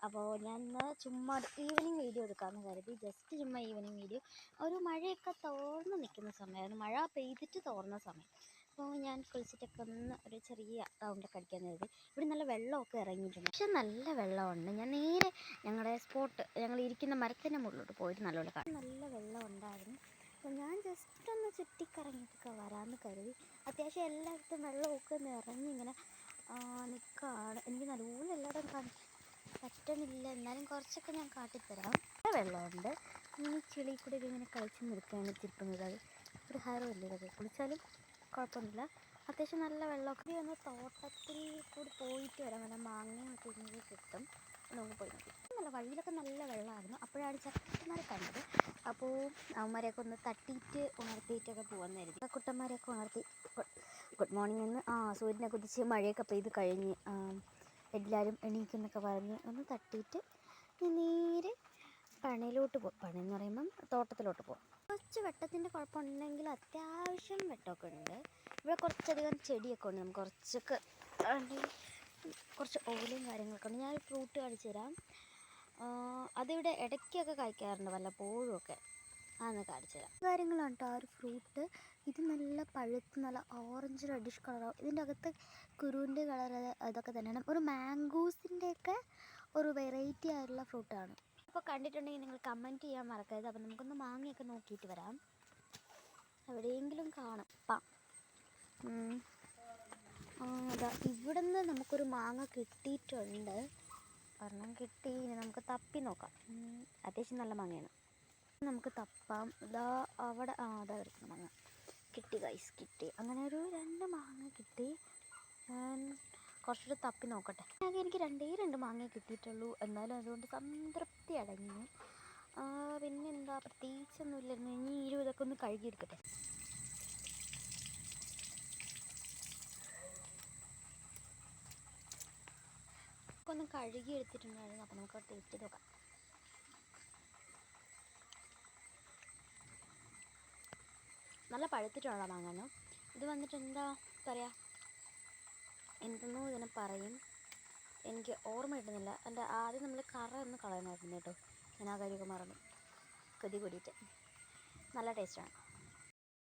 അപ്പോൾ ഞാൻ ഇന്ന് ചുമ്മാ ഈവനിങ് വീഡിയോ എടുക്കാമെന്ന് കരുതി. ജസ്റ്റ് ചുമ്മാ ഈവനിങ് വീഡിയോ. ഒരു മഴയൊക്കെ തോർന്ന് നിൽക്കുന്ന സമയമായിരുന്നു, മഴ പെയ്തിട്ട് തോർന്ന സമയം. അപ്പോൾ ഞാൻ കുളിച്ചിട്ടൊക്കെ ഒന്ന് ഒരു ചെറിയ റൗണ്ടൊക്കെ അടിക്കാൻ കരുതി. ഇവിടെ നല്ല വെള്ളമൊക്കെ ഇറങ്ങിയിട്ടുണ്ട്, പക്ഷെ നല്ല വെള്ളമുണ്ട്. ഞാൻ നേരെ ഞങ്ങളുടെ സ്പോട്ട്, ഞങ്ങൾ ഇരിക്കുന്ന മരത്തിൻ്റെ മുകളിലോട്ട് പോയിട്ട് നല്ലപോലെ കാണും. നല്ല വെള്ളം ഉണ്ടായിരുന്നു. അപ്പോൾ ഞാൻ ജസ്റ്റ് ഒന്ന് ചുറ്റിക്കറങ്ങിയിട്ടൊക്കെ വരാമെന്ന് കരുതി. അത്യാവശ്യം എല്ലായിടത്തും വെള്ളമൊക്കെ നിറഞ്ഞ് ഇങ്ങനെ നിൽക്കുകയാണ്. എനിക്ക് നല്ലപോലെ എല്ലായിടം കാണിക്കാൻ പറ്റണില്ല, എന്നാലും കുറച്ചൊക്കെ ഞാൻ കാട്ടിത്തരാം. വെള്ളമുണ്ട്. ഇങ്ങനെ ചെളി കൂടെ ഇങ്ങനെ കളിച്ച് നിൽക്കുകയാണ് തിരുപ്പുന്നത്. അത് ഒരു ഹരമില്ല, ഇതൊക്കെ കുളിച്ചാലും കുഴപ്പമൊന്നുമില്ല. അത്യാവശ്യം നല്ല വെള്ളമൊക്കെ ഒന്ന് തോട്ടത്തിൽ കൂടി പോയിട്ട് വരാം. നല്ല മാങ്ങയൊക്കെ ഇങ്ങനെ കിട്ടും, നമുക്ക് പോയി നോക്കി. നല്ല വഴിയിലൊക്കെ നല്ല വെള്ളമായിരുന്നു. അപ്പോഴാണ് ചക്കന്മാരെ കണ്ടത്. അപ്പോൾ അവന്മാരെയൊക്കെ ഒന്ന് തട്ടിയിട്ട് ഉണർത്തിയിട്ടൊക്കെ പോകാമെന്ന് കരുതി. കുട്ടന്മാരെയൊക്കെ ഉണർത്തി ഗുഡ് മോർണിംഗ് എന്ന് സൂര്യനെ കുതിച്ച് മഴയൊക്കെ പെയ്ത് കഴിഞ്ഞ് എല്ലാവരും എണീക്കുന്നൊക്കെ പറഞ്ഞ് ഒന്ന് തട്ടിയിട്ട് നേരെ പണിയിലോട്ട് പോകും. പണിയെന്ന് പറയുമ്പം തോട്ടത്തിലോട്ട് പോകും. കുറച്ച് വെട്ടത്തിൻ്റെ കുഴപ്പമുണ്ടെങ്കിൽ അത്യാവശ്യം വെട്ടമൊക്കെ ഉണ്ട്. ഇവിടെ കുറച്ചധികം ചെടിയൊക്കെ ഉണ്ട്. നമുക്ക് കുറച്ചൊക്കെ കുറച്ച് ഓലയും കാര്യങ്ങളൊക്കെ ഉണ്ട്. ഞാനൊരു ഫ്രൂട്ട് കാണിച്ചു തരാം. അതിവിടെ ഇടയ്ക്കൊക്കെ കായ്ക്കാറുണ്ട്, വല്ലപ്പോഴും ഒക്കെ. അതൊന്ന് കാണിച്ചു തരാം. കാര്യങ്ങളാണ് കേട്ടോ ആ ഒരു ഫ്രൂട്ട്. ഇത് നല്ല പഴുത്ത് നല്ല ഓറഞ്ച് റെഡിഷ് കളറാവും. ഇതിൻ്റെ അകത്ത് കുരുവിൻ്റെ കളർ അതൊക്കെ തന്നെയാണ്. ഒരു മാംഗൂസിൻ്റെയൊക്കെ ഒരു വെറൈറ്റി ആയിട്ടുള്ള ഫ്രൂട്ടാണ്. അപ്പോൾ കണ്ടിട്ടുണ്ടെങ്കിൽ നിങ്ങൾ കമൻറ്റ് ചെയ്യാൻ മറക്കരുത്. അപ്പോൾ നമുക്കൊന്ന് മാങ്ങയൊക്കെ നോക്കിയിട്ട് വരാം. എവിടെയെങ്കിലും കാണും. അതാ ഇവിടെ നിന്ന് നമുക്കൊരു മാങ്ങ കിട്ടിയിട്ടുണ്ട്. ഒരെണ്ണം കിട്ടി. ഇനി നമുക്ക് തപ്പി നോക്കാം. അത്യാവശ്യം നല്ല മാങ്ങയാണ്, നമുക്ക് തപ്പാം. ഇതാ അവിടെ അതാ വരുന്ന മാങ്ങ കിട്ടി ഗൈസ്, കിട്ടി. അങ്ങനെ ഒരു 2 മാങ്ങ കിട്ടി. ഞാൻ കുറച്ചുകൂടെ തപ്പി നോക്കട്ടെ. എനിക്ക് 2 മാങ്ങ കിട്ടിയിട്ടുള്ളൂ, എന്നാലും അതുകൊണ്ട് സംതൃപ്തി അടങ്ങി. പിന്നെന്താ, പ്രത്യേകിച്ചൊന്നുമില്ലായിരുന്നു. ഇനി ഇതൊക്കെ ഒന്ന് കഴുകിയെടുക്കട്ടെ. ഒന്ന് കഴുകി എടുത്തിട്ടുണ്ടായിരുന്നു. അപ്പോൾ നമുക്ക് ടേസ്റ്റ് ചെയ്ത് നോക്കാം. നല്ല പഴുത്തിട്ടുള്ള മാങ്ങാനോ. ഇത് വന്നിട്ട് എന്താ പറയുക, എന്തെന്നോ ഇതിനെ പറയും, എനിക്ക് ഓർമ്മ കിട്ടുന്നില്ല. എൻ്റെ ആദ്യം നമ്മൾ കറ ഒന്ന് കളയണമായിരുന്നു കേട്ടോ. ഞാൻ ആ കാര്യമൊക്കെ മറന്നു, കൊതി കൂടിയിട്ട്. നല്ല ടേസ്റ്റാണ്.